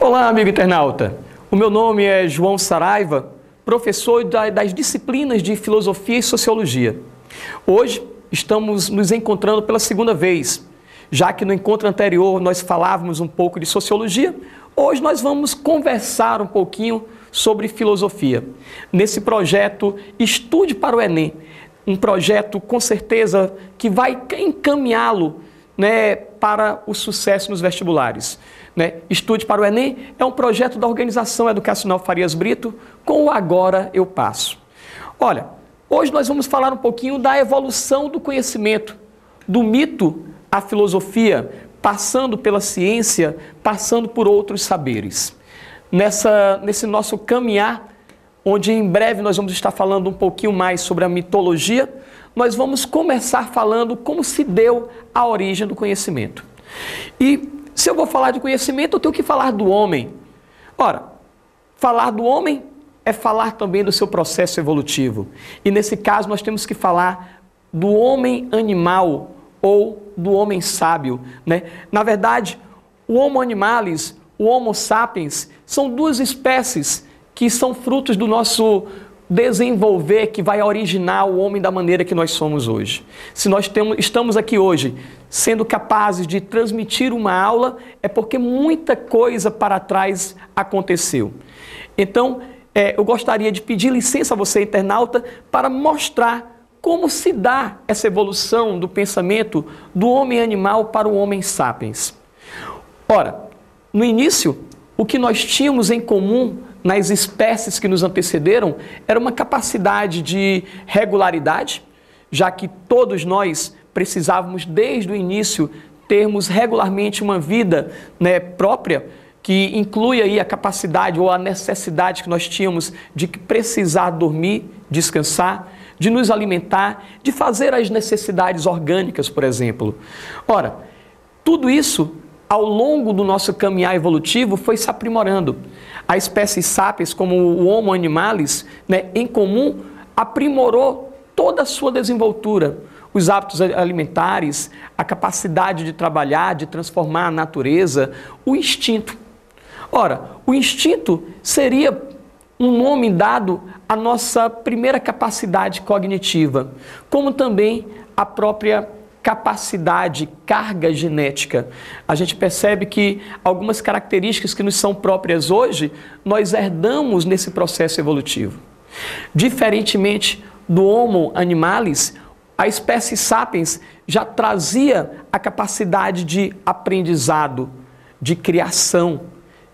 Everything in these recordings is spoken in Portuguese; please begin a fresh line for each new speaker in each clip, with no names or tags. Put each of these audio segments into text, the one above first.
Olá, amigo internauta. O meu nome é João Saraiva, professor das disciplinas de Filosofia e Sociologia. Hoje estamos nos encontrando pela segunda vez. Já que no encontro anterior nós falávamos um pouco de Sociologia, hoje nós vamos conversar um pouquinho sobre filosofia. Nesse projeto Estude para o Enem, um projeto com certeza que vai encaminhá-lo para o sucesso nos vestibulares. Estude para o Enem é um projeto da Organização Educacional Farias Brito com o Agora Eu Passo. Olha, hoje nós vamos falar um pouquinho da evolução do conhecimento, do mito à filosofia, passando pela ciência, passando por outros saberes. Nesse nosso caminhar, onde em breve nós vamos estar falando um pouquinho mais sobre a mitologia, nós vamos começar falando como se deu a origem do conhecimento. E se eu vou falar de conhecimento, eu tenho que falar do homem. Ora, falar do homem é falar também do seu processo evolutivo. E nesse caso nós temos que falar do homem animal ou do homem sábio, Na verdade, o Homo animalis, o Homo sapiens, são duas espécies que são frutos do nosso desenvolver, que vai originar o homem da maneira que nós somos hoje. Se nós estamos aqui hoje sendo capazes de transmitir uma aula, é porque muita coisa para trás aconteceu. Então, eu gostaria de pedir licença a você, internauta, para mostrar como se dá essa evolução do pensamento do homem animal para o homem sapiens. Ora, no início, o que nós tínhamos em comum nas espécies que nos antecederam era uma capacidade de regularidade, já que todos nós precisávamos desde o início termos regularmente uma vida própria, que inclui aí a capacidade ou a necessidade que nós tínhamos de precisar dormir, descansar, de nos alimentar, de fazer as necessidades orgânicas, por exemplo. Ora, tudo isso, ao longo do nosso caminhar evolutivo, foi se aprimorando. A espécie sapiens, como o Homo animalis, em comum, aprimorou toda a sua desenvoltura, os hábitos alimentares, a capacidade de trabalhar, de transformar a natureza, o instinto. Ora, o instinto seria um nome dado à nossa primeira capacidade cognitiva, como também a própria capacidade, carga genética. A gente percebe que algumas características que nos são próprias hoje, nós herdamos nesse processo evolutivo. Diferentemente do Homo animalis, a espécie sapiens já trazia a capacidade de aprendizado, de criação,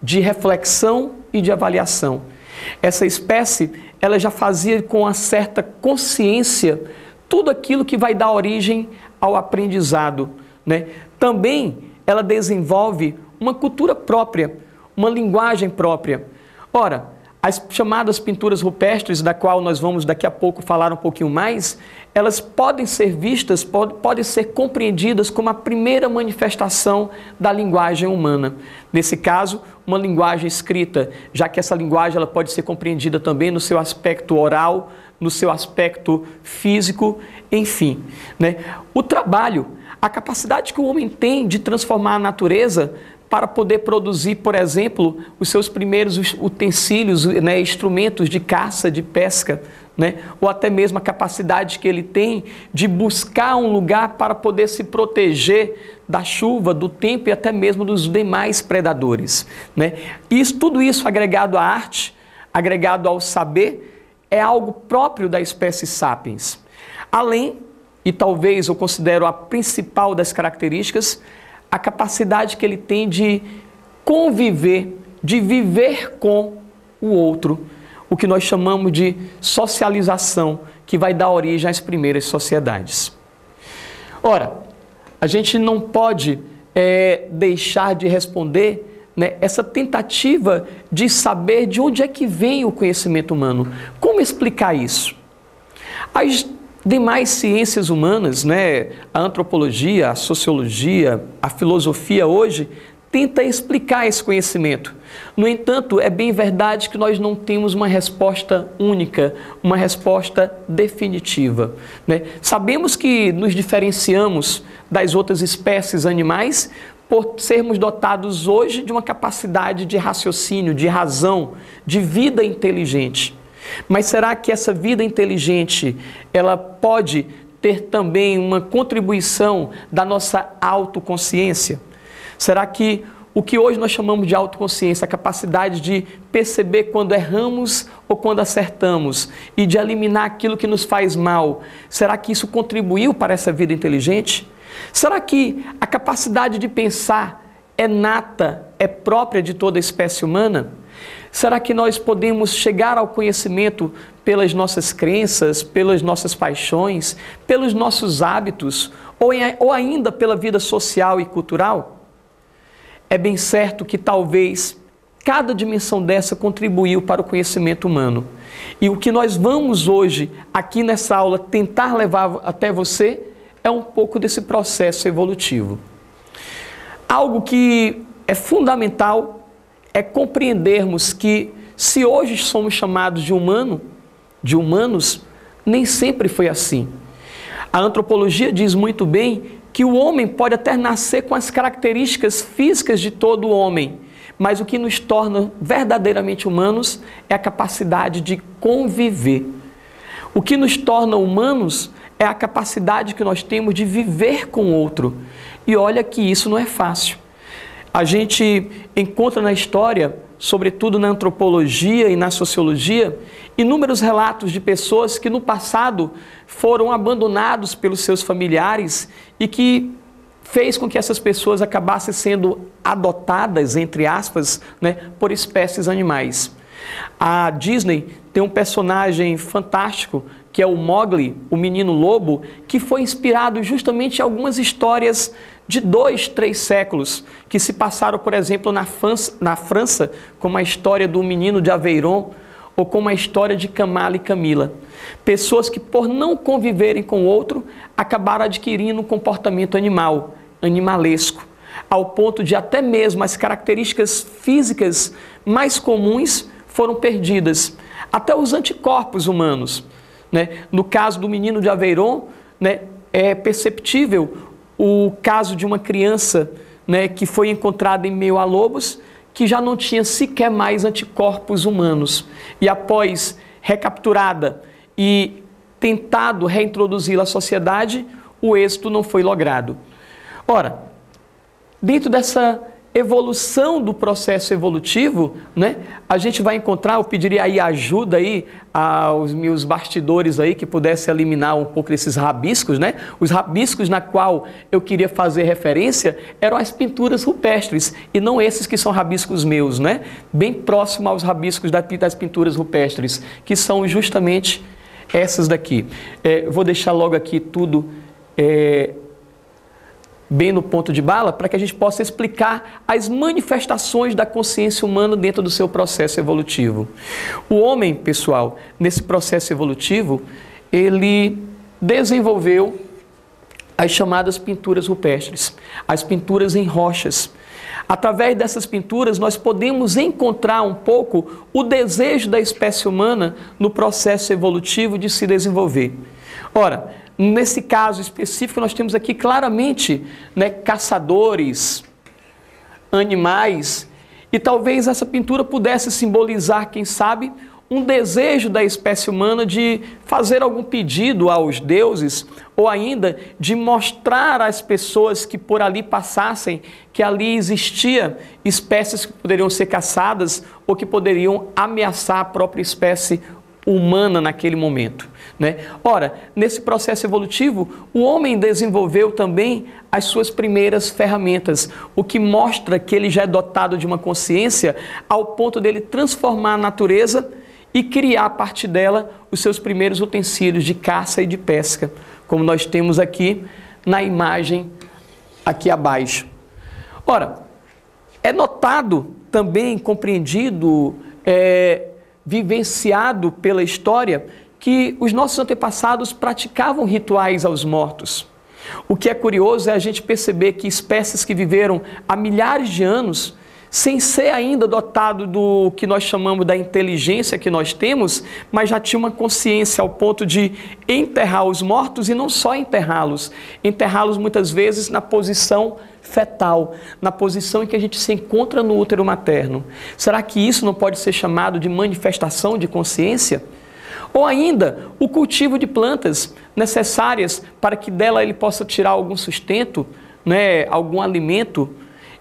de reflexão e de avaliação. Essa espécie, ela já fazia com uma certa consciência tudo aquilo que vai dar origem ao aprendizado, Também ela desenvolve uma cultura própria, uma linguagem própria. Ora, as chamadas pinturas rupestres, da qual nós vamos daqui a pouco falar um pouquinho mais, elas podem ser vistas, podem ser compreendidas como a primeira manifestação da linguagem humana. Nesse caso, uma linguagem escrita, já que essa linguagem ela pode ser compreendida também no seu aspecto oral, no seu aspecto físico, enfim. O trabalho, a capacidade que o homem tem de transformar a natureza para poder produzir, por exemplo, os seus primeiros utensílios, instrumentos de caça, de pesca, ou até mesmo a capacidade que ele tem de buscar um lugar para poder se proteger da chuva, do tempo e até mesmo dos demais predadores. Tudo isso agregado à arte, agregado ao saber, é algo próprio da espécie sapiens. Além, e talvez eu considero a principal das características, a capacidade que ele tem de conviver, de viver com o outro, o que nós chamamos de socialização, que vai dar origem às primeiras sociedades. Ora, a gente não pode deixar de responder essa tentativa de saber de onde é que vem o conhecimento humano. Como explicar isso? As demais ciências humanas, a antropologia, a sociologia, a filosofia hoje, tenta explicar esse conhecimento. No entanto, é bem verdade que nós não temos uma resposta única, uma resposta definitiva. Sabemos que nos diferenciamos das outras espécies animais por sermos dotados hoje de uma capacidade de raciocínio, de razão, de vida inteligente. Mas será que essa vida inteligente, ela pode ter também uma contribuição da nossa autoconsciência? Será que o que hoje nós chamamos de autoconsciência, a capacidade de perceber quando erramos ou quando acertamos e de eliminar aquilo que nos faz mal, será que isso contribuiu para essa vida inteligente? Será que a capacidade de pensar é nata, é própria de toda a espécie humana? Será que nós podemos chegar ao conhecimento pelas nossas crenças, pelas nossas paixões, pelos nossos hábitos ou ainda pela vida social e cultural? É bem certo que talvez cada dimensão dessa contribuiu para o conhecimento humano. E o que nós vamos hoje, aqui nessa aula, tentar levar até você é um pouco desse processo evolutivo. Algo que é fundamental é compreendermos que se hoje somos chamados de humanos, nem sempre foi assim. A antropologia diz muito bem que o homem pode até nascer com as características físicas de todo homem, mas o que nos torna verdadeiramente humanos é a capacidade de conviver. O que nos torna humanos é a capacidade que nós temos de viver com o outro. E olha que isso não é fácil. A gente encontra na história, sobretudo na antropologia e na sociologia, inúmeros relatos de pessoas que no passado foram abandonados pelos seus familiares e que fez com que essas pessoas acabassem sendo adotadas, entre aspas, por espécies animais. A Disney tem um personagem fantástico, que é o Mowgli, o menino lobo, que foi inspirado justamente em algumas histórias de 2, 3 séculos, que se passaram, por exemplo, na França, como a história do menino de Aveyron, ou como a história de Kamala e Camila. Pessoas que, por não conviverem com o outro, acabaram adquirindo um comportamento animalesco, ao ponto de até mesmo as características físicas mais comuns foram perdidas, até os anticorpos humanos. No caso do menino de Aveyron, é perceptível o caso de uma criança que foi encontrada em meio a lobos, que já não tinha sequer mais anticorpos humanos. E após recapturada e tentado reintroduzi-la à sociedade, o êxito não foi logrado. Ora, dentro dessa evolução do processo evolutivo, a gente vai encontrar, eu pediria aí ajuda aí aos meus bastidores aí, que pudesse eliminar um pouco desses rabiscos, Os rabiscos na qual eu queria fazer referência eram as pinturas rupestres, e não esses que são rabiscos meus, Bem próximo aos rabiscos das pinturas rupestres, que são justamente essas daqui. Vou deixar logo aqui tudo bem no ponto de bala, para que a gente possa explicar as manifestações da consciência humana dentro do seu processo evolutivo. O homem, pessoal, nesse processo evolutivo, ele desenvolveu as chamadas pinturas rupestres, as pinturas em rochas. Através dessas pinturas, nós podemos encontrar um pouco o desejo da espécie humana no processo evolutivo de se desenvolver. Ora, nesse caso específico, nós temos aqui claramente caçadores, animais, e talvez essa pintura pudesse simbolizar, quem sabe, um desejo da espécie humana de fazer algum pedido aos deuses, ou ainda de mostrar às pessoas que por ali passassem que ali existia espécies que poderiam ser caçadas ou que poderiam ameaçar a própria espécie humana naquele momento. Ora, nesse processo evolutivo, o homem desenvolveu também as suas primeiras ferramentas, o que mostra que ele já é dotado de uma consciência ao ponto dele transformar a natureza e criar a partir dela os seus primeiros utensílios de caça e de pesca, como nós temos aqui na imagem aqui abaixo. Ora, é notado também, compreendido, vivenciado pela história, que os nossos antepassados praticavam rituais aos mortos. O que é curioso é a gente perceber que espécies que viveram há milhares de anos sem ser ainda dotado do que nós chamamos da inteligência que nós temos, mas já tinha uma consciência ao ponto de enterrar os mortos e não só enterrá-los muitas vezes na posição fetal, na posição em que a gente se encontra no útero materno. Será que isso não pode ser chamado de manifestação de consciência? Ou ainda, o cultivo de plantas necessárias para que dela ele possa tirar algum sustento, né, algum alimento,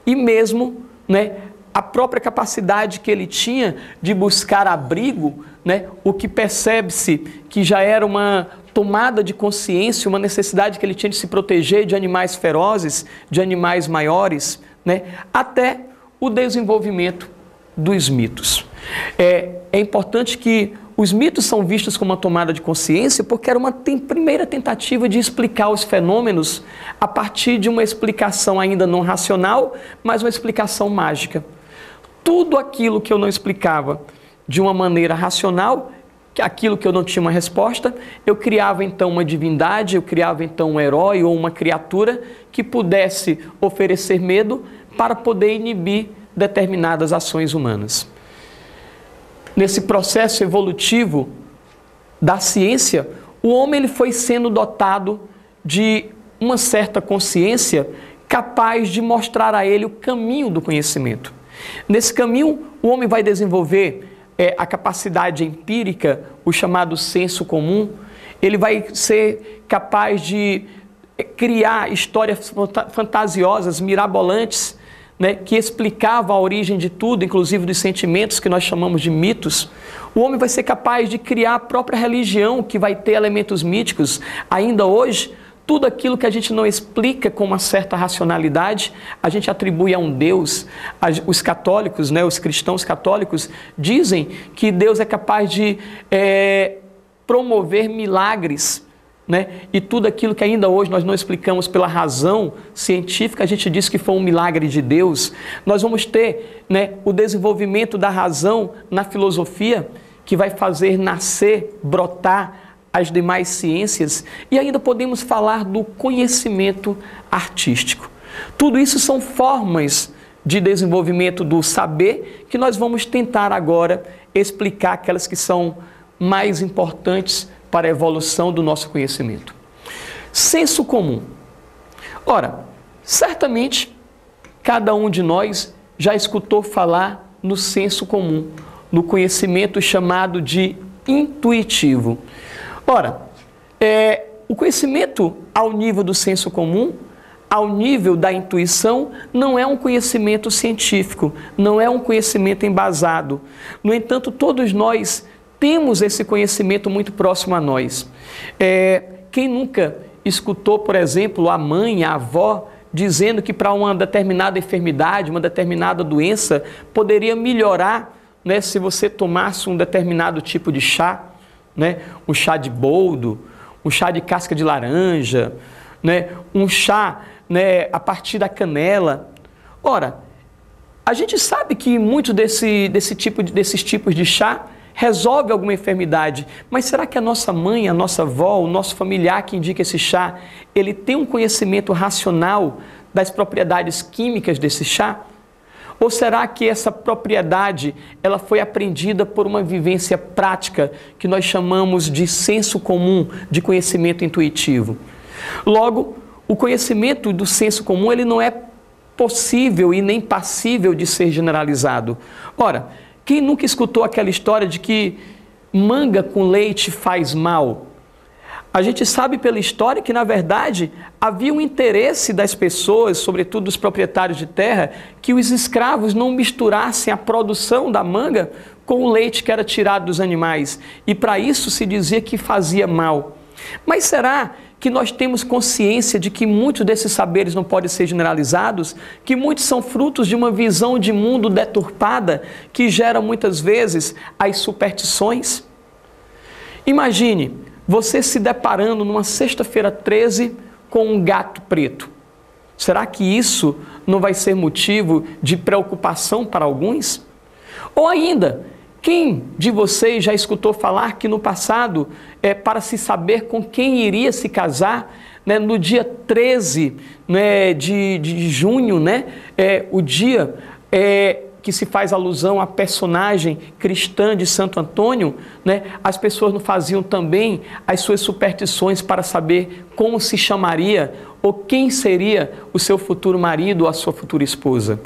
e mesmo, né, a própria capacidade que ele tinha de buscar abrigo, né, o que percebe-se que já era uma tomada de consciência, uma necessidade que ele tinha de se proteger de animais ferozes, de animais maiores, né, até o desenvolvimento dos mitos. É importante que os mitos são vistos como uma tomada de consciência porque era uma primeira tentativa de explicar os fenômenos a partir de uma explicação ainda não racional, mas uma explicação mágica. Tudo aquilo que eu não explicava de uma maneira racional, aquilo que eu não tinha uma resposta, eu criava então uma divindade, eu criava então um herói ou uma criatura que pudesse oferecer medo para poder inibir determinadas ações humanas. Nesse processo evolutivo da ciência, o homem ele foi sendo dotado de uma certa consciência capaz de mostrar a ele o caminho do conhecimento. Nesse caminho, o homem vai desenvolver a capacidade empírica, o chamado senso comum. Ele vai ser capaz de criar histórias fantasiosas, mirabolantes, né, que explicavam a origem de tudo, inclusive dos sentimentos que nós chamamos de mitos. O homem vai ser capaz de criar a própria religião, que vai ter elementos míticos. Ainda hoje, tudo aquilo que a gente não explica com uma certa racionalidade, a gente atribui a um Deus. Os católicos, né, os cristãos católicos, dizem que Deus é capaz de promover milagres, né? E tudo aquilo que ainda hoje nós não explicamos pela razão científica, a gente diz que foi um milagre de Deus. Nós vamos ter, né, o desenvolvimento da razão na filosofia, que vai fazer nascer, brotar as demais ciências, e ainda podemos falar do conhecimento artístico. Tudo isso são formas de desenvolvimento do saber que nós vamos tentar agora explicar aquelas que são mais importantes para a evolução do nosso conhecimento. Senso comum. Ora, certamente cada um de nós já escutou falar no senso comum, no conhecimento chamado de intuitivo. Ora, o conhecimento ao nível do senso comum, ao nível da intuição, não é um conhecimento científico, não é um conhecimento embasado. No entanto, todos nós temos esse conhecimento muito próximo a nós. Quem nunca escutou, por exemplo, a mãe, a avó, dizendo que para uma determinada enfermidade, uma determinada doença, poderia melhorar, né, se você tomasse um determinado tipo de chá, né, um chá de boldo, um chá de casca de laranja, né, um chá, né, a partir da canela. Ora, a gente sabe que muito desses tipos de chá resolve alguma enfermidade, mas será que a nossa mãe, a nossa avó, o nosso familiar que indica esse chá, ele tem um conhecimento racional das propriedades químicas desse chá? Ou será que essa propriedade ela foi aprendida por uma vivência prática que nós chamamos de senso comum, de conhecimento intuitivo? Logo, o conhecimento do senso comum ele não é possível e nem passível de ser generalizado. Ora, quem nunca escutou aquela história de que manga com leite faz mal? A gente sabe pela história que, na verdade, havia um interesse das pessoas, sobretudo dos proprietários de terra, que os escravos não misturassem a produção da manga com o leite que era tirado dos animais. E para isso se dizia que fazia mal. Mas será que nós temos consciência de que muitos desses saberes não podem ser generalizados, que muitos são frutos de uma visão de mundo deturpada que gera muitas vezes as superstições? Imagine você se deparando numa sexta-feira 13 com um gato preto. Será que isso não vai ser motivo de preocupação para alguns? Ou ainda, quem de vocês já escutou falar que no passado, para se saber com quem iria se casar, né, no dia 13, né, de junho, né, o dia que se faz alusão à personagem cristã de Santo Antônio, né, as pessoas não faziam também as suas superstições para saber como se chamaria ou quem seria o seu futuro marido ou a sua futura esposa.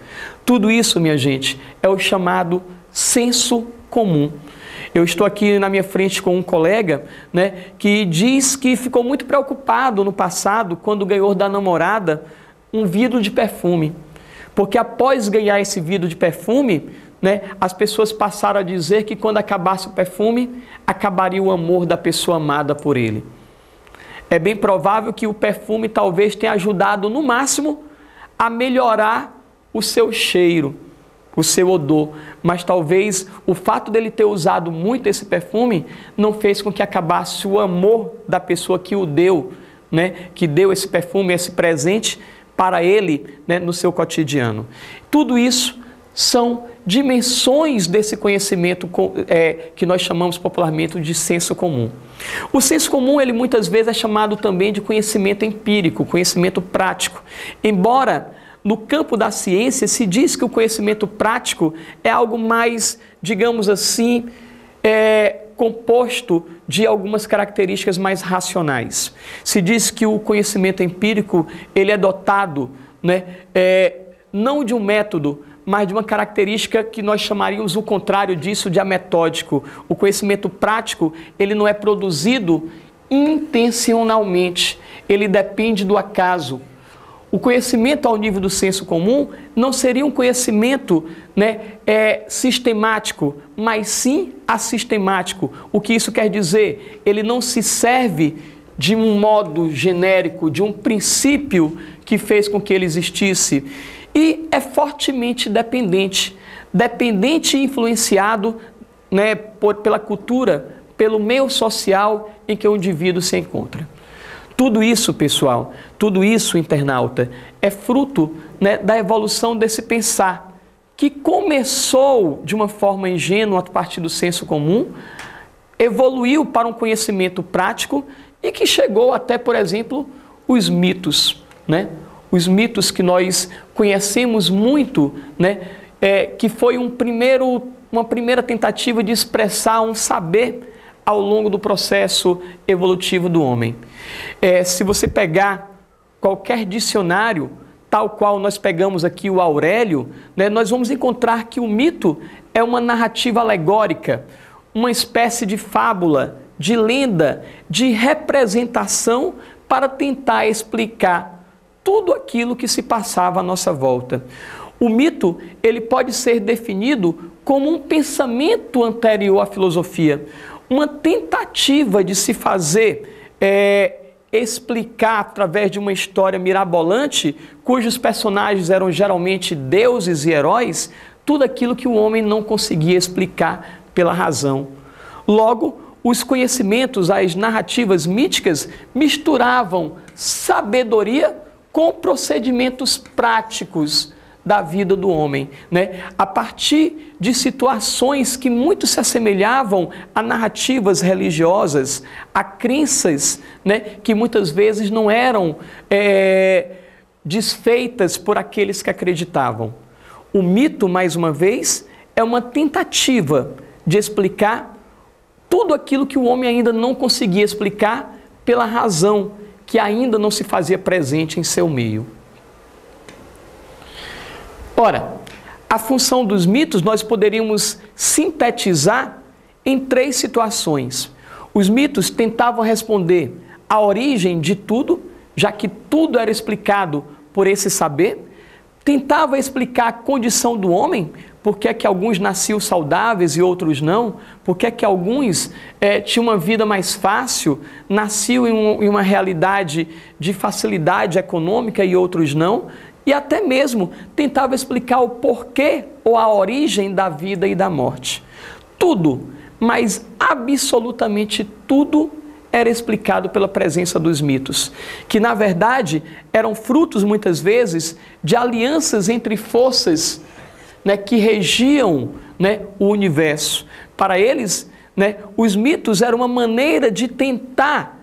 Tudo isso, minha gente, é o chamado senso comum. Eu estou aqui na minha frente com um colega, né, que diz que ficou muito preocupado no passado quando ganhou da namorada um vidro de perfume. Porque após ganhar esse vidro de perfume, né, as pessoas passaram a dizer que quando acabasse o perfume, acabaria o amor da pessoa amada por ele. É bem provável que o perfume talvez tenha ajudado, no máximo, a melhorar o seu cheiro, o seu odor. Mas talvez o fato dele ter usado muito esse perfume não fez com que acabasse o amor da pessoa que o deu, né, que deu esse perfume, esse presente, para ele, né, no seu cotidiano. Tudo isso são dimensões desse conhecimento que nós chamamos popularmente de senso comum. O senso comum, ele muitas vezes é chamado também de conhecimento empírico, conhecimento prático. Embora no campo da ciência se diz que o conhecimento prático é algo mais, digamos assim, composto de algumas características mais racionais. Se diz que o conhecimento empírico ele é dotado, né, não de um método, mas de uma característica que nós chamaríamos o contrário disso de ametódico. O conhecimento prático ele não é produzido intencionalmente, ele depende do acaso. O conhecimento ao nível do senso comum não seria um conhecimento, né, sistemático, mas sim assistemático. O que isso quer dizer? Ele não se serve de um modo genérico, de um princípio que fez com que ele existisse. E é fortemente dependente e influenciado, né, pela cultura, pelo meio social em que o indivíduo se encontra. Tudo isso, pessoal, tudo isso, internauta, é fruto, né, da evolução desse pensar, que começou de uma forma ingênua a partir do senso comum, evoluiu para um conhecimento prático e que chegou até, por exemplo, os mitos, né? Os mitos que nós conhecemos muito, né? Que foi uma primeira tentativa de expressar um saber ao longo do processo evolutivo do homem. Se você pegar qualquer dicionário, tal qual nós pegamos aqui o Aurélio, né, nós vamos encontrar que o mito é uma narrativa alegórica, uma espécie de fábula, de lenda, de representação para tentar explicar tudo aquilo que se passava à nossa volta. O mito, ele pode ser definido como um pensamento anterior à filosofia, uma tentativa de se fazer explicar através de uma história mirabolante, cujos personagens eram geralmente deuses e heróis, tudo aquilo que o homem não conseguia explicar pela razão. Logo, os conhecimentos, as narrativas míticas misturavam sabedoria com procedimentos práticos da vida do homem, né? A partir de situações que muito se assemelhavam a narrativas religiosas, a crenças, né, que muitas vezes não eram desfeitas por aqueles que acreditavam. O mito, mais uma vez, é uma tentativa de explicar tudo aquilo que o homem ainda não conseguia explicar pela razão que ainda não se fazia presente em seu meio. Ora, a função dos mitos nós poderíamos sintetizar em 3 situações. Os mitos tentavam responder à origem de tudo, já que tudo era explicado por esse saber. Tentava explicar a condição do homem, por que é que alguns nasciam saudáveis e outros não, por que é que alguns tinham uma vida mais fácil, nasciam em uma realidade de facilidade econômica e outros não. E até mesmo tentava explicar o porquê ou a origem da vida e da morte. Tudo, mas absolutamente tudo era explicado pela presença dos mitos, que na verdade eram frutos muitas vezes de alianças entre forças, né, que regiam, né, o universo. Para eles, né, os mitos eram uma maneira de tentar,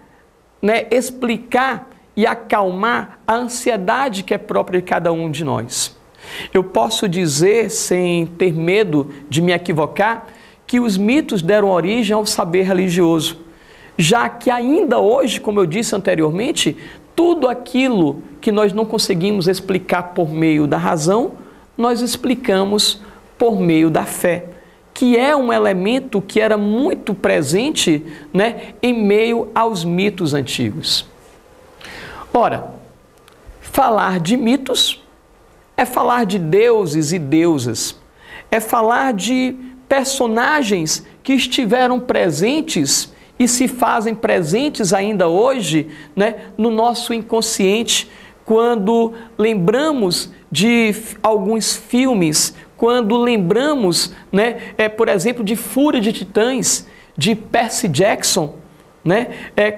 né, explicar e acalmar a ansiedade que é própria de cada um de nós. Eu posso dizer, sem ter medo de me equivocar, que os mitos deram origem ao saber religioso, já que ainda hoje, como eu disse anteriormente, tudo aquilo que nós não conseguimos explicar por meio da razão, nós explicamos por meio da fé, que é um elemento que era muito presente, né, em meio aos mitos antigos. Ora, falar de mitos é falar de deuses e deusas, é falar de personagens que estiveram presentes e se fazem presentes ainda hoje, né, no nosso inconsciente, quando lembramos de alguns filmes, quando lembramos, né, por exemplo, de Fúria de Titãs, de Percy Jackson, né,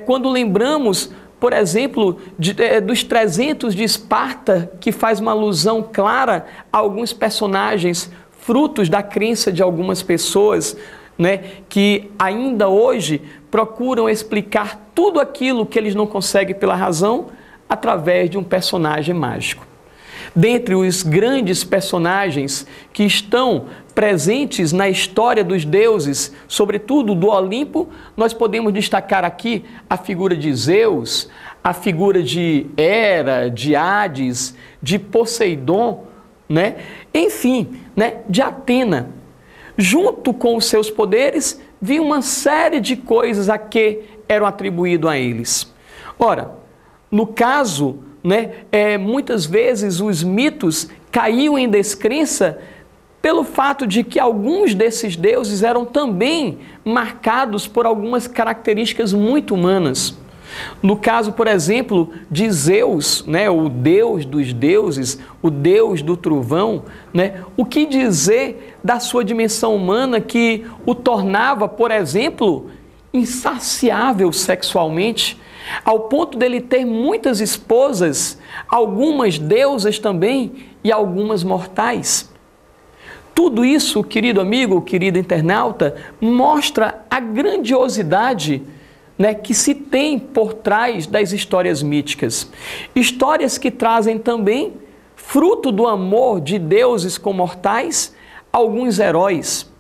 quando lembramos, por exemplo, dos 300 de Esparta, que faz uma alusão clara a alguns personagens frutos da crença de algumas pessoas, né, que ainda hoje procuram explicar tudo aquilo que eles não conseguem pela razão através de um personagem mágico. Dentre os grandes personagens que estão presentes na história dos deuses, sobretudo do Olimpo, nós podemos destacar aqui a figura de Zeus, a figura de Hera, de Hades, de Poseidon, né? Enfim, né? De Atena. Junto com os seus poderes, vinha uma série de coisas a que eram atribuídos a eles. Ora, no caso, né, muitas vezes os mitos caíam em descrença pelo fato de que alguns desses deuses eram também marcados por algumas características muito humanas. No caso, por exemplo, de Zeus, né, o deus dos deuses, o deus do trovão, né, o que dizer da sua dimensão humana que o tornava, por exemplo, insaciável sexualmente, ao ponto dele ter muitas esposas, algumas deusas também e algumas mortais. Tudo isso, querido amigo, querido internauta, mostra a grandiosidade, né, que se tem por trás das histórias míticas. Histórias que trazem também, fruto do amor de deuses com mortais, alguns heróis.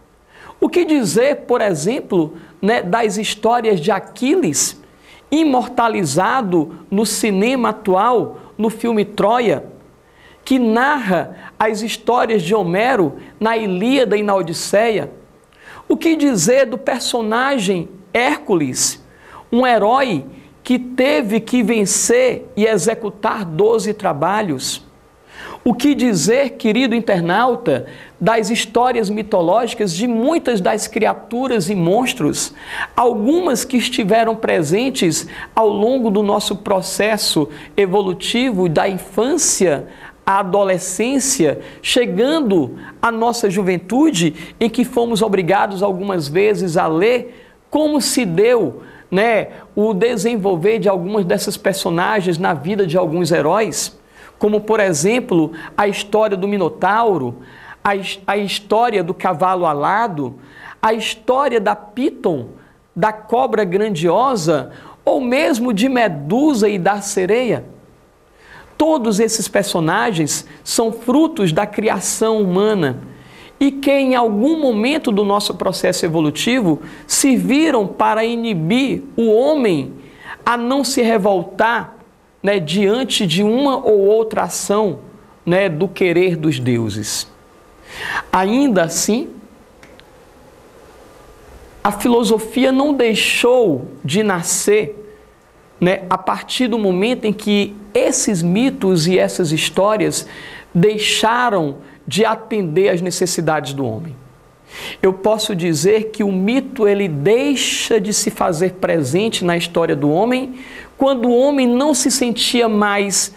O que dizer, por exemplo, né, das histórias de Aquiles, imortalizado no cinema atual, no filme Troia, que narra as histórias de Homero na Ilíada e na Odisseia? O que dizer do personagem Hércules, um herói que teve que vencer e executar 12 trabalhos? O que dizer, querido internauta, das histórias mitológicas de muitas das criaturas e monstros, algumas que estiveram presentes ao longo do nosso processo evolutivo da infância à adolescência, chegando à nossa juventude, em que fomos obrigados algumas vezes a ler como se deu, né, o desenvolver de algumas dessas personagens na vida de alguns heróis, como, por exemplo, a história do Minotauro, a história do cavalo alado, a história da Piton, da cobra grandiosa, ou mesmo de Medusa e da sereia. Todos esses personagens são frutos da criação humana e que em algum momento do nosso processo evolutivo serviram para inibir o homem a não se revoltar, né, diante de uma ou outra ação, né, do querer dos deuses. Ainda assim, a filosofia não deixou de nascer, né, a partir do momento em que esses mitos e essas histórias deixaram de atender às necessidades do homem. Eu posso dizer que o mito ele deixa de se fazer presente na história do homem quando o homem não se sentia mais,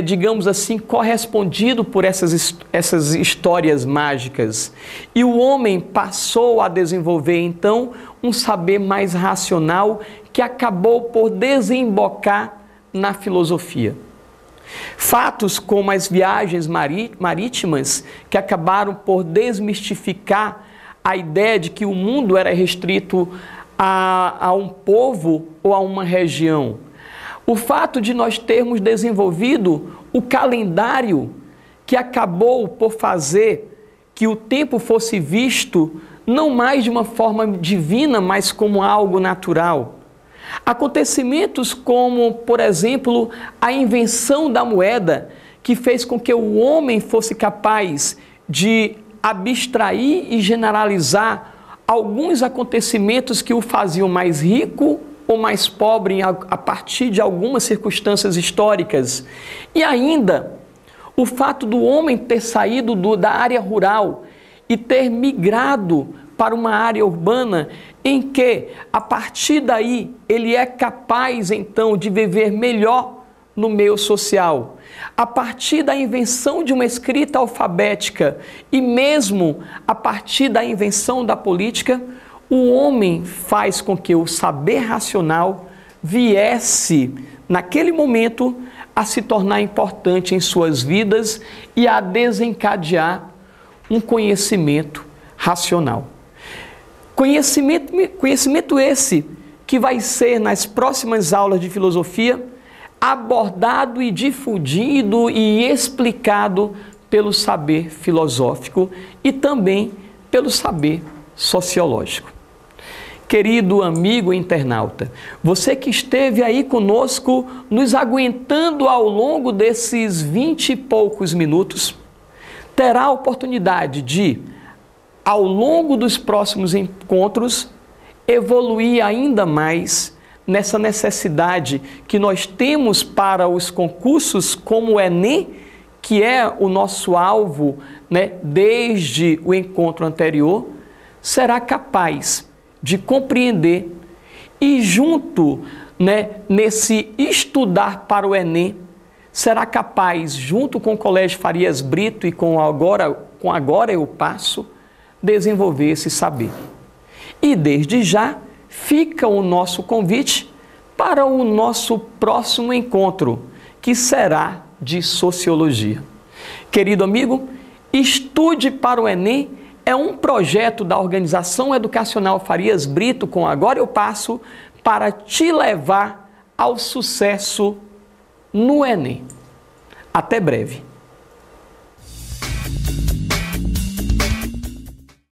digamos assim, correspondido por essas histórias mágicas. E o homem passou a desenvolver, então, um saber mais racional que acabou por desembocar na filosofia. Fatos como as viagens marítimas, que acabaram por desmistificar a ideia de que o mundo era restrito a um povo ou a uma região. O fato de nós termos desenvolvido o calendário que acabou por fazer que o tempo fosse visto não mais de uma forma divina, mas como algo natural. Acontecimentos como, por exemplo, a invenção da moeda, que fez com que o homem fosse capaz de abstrair e generalizar alguns acontecimentos que o faziam mais rico ou mais pobre a partir de algumas circunstâncias históricas. E ainda, o fato do homem ter saído da área rural e ter migrado para uma área urbana em que, a partir daí, ele é capaz, então, de viver melhor no meio social. A partir da invenção de uma escrita alfabética e mesmo a partir da invenção da política, o homem faz com que o saber racional viesse, naquele momento, a se tornar importante em suas vidas e a desencadear um conhecimento racional. Conhecimento esse que vai ser, nas próximas aulas de filosofia, abordado e difundido e explicado pelo saber filosófico e também pelo saber sociológico. Querido amigo internauta, você que esteve aí conosco, nos aguentando ao longo desses 20 e poucos minutos, terá a oportunidade de, ao longo dos próximos encontros, evoluir ainda mais nessa necessidade que nós temos para os concursos como o Enem, que é o nosso alvo, desde o encontro anterior, será capaz de compreender e junto, nesse estudar para o Enem, será capaz, junto com o Colégio Farias Brito e com Agora Eu Passo, desenvolver esse saber. E desde já fica o nosso convite para o nosso próximo encontro, que será de Sociologia. Querido amigo, Estude para o Enem é um projeto da Organização Educacional Farias Brito com Agora Eu Passo para te levar ao sucesso no Enem. Até breve.